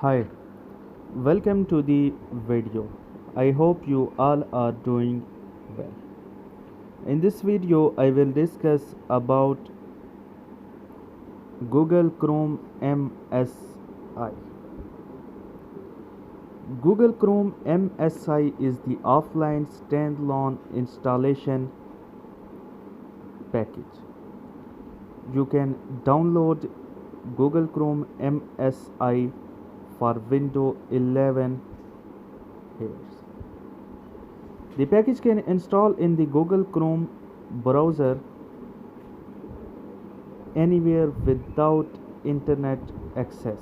Hi, welcome to the video. I hope you all are doing well. In this video, I will discuss about Google Chrome MSI. Google Chrome MSI is the offline standalone installation package. You can download Google Chrome MSI for Windows 11 here. The package can install in the Google Chrome browser anywhere without internet access.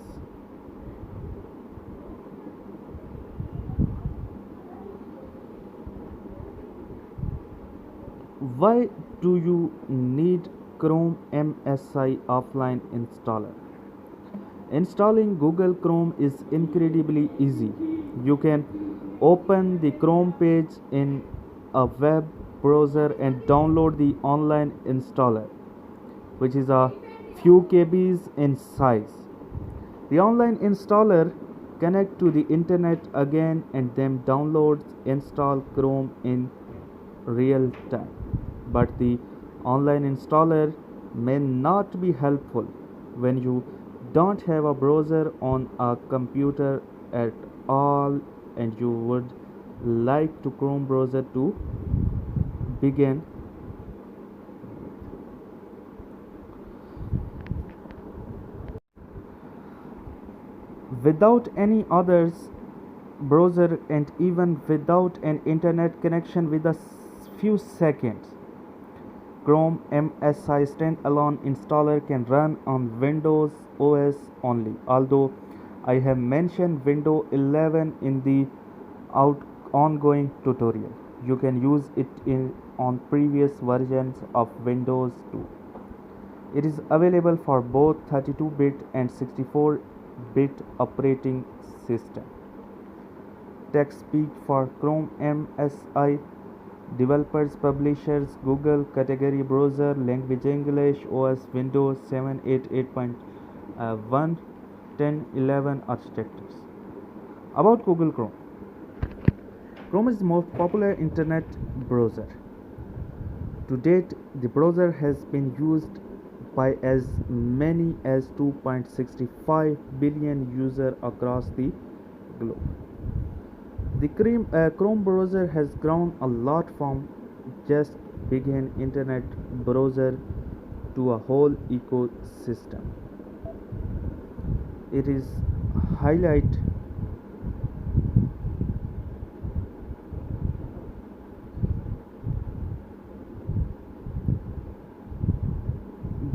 Why do you need Chrome MSI offline installer? Installing Google Chrome is incredibly easy. You can open the Chrome page in a web browser and download the online installer, which is a few KBs in size. The online installer connect to the internet again and then downloads install Chrome in real time. But the online installer may not be helpful when you don't have a browser on a computer at all and you would like to Chrome browser to begin. Without any others browser and even without an internet connection with a few seconds, Chrome MSI standalone installer can run on Windows OS only. Although I have mentioned Windows 11 in the ongoing tutorial, you can use it on previous versions of Windows too. It is available for both 32-bit and 64-bit operating system. TechSpeak for Chrome MSI. Developers, publishers, Google category browser, language English, OS Windows 7, 8, 8.1, 10, 11 architectures. About Google Chrome. Chrome is the most popular internet browser. To date, the browser has been used by as many as 2.65 billion users across the globe. The Chrome browser has grown a lot from just begin internet browser to a whole ecosystem. It is highlight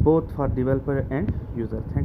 both for developer and user. Thank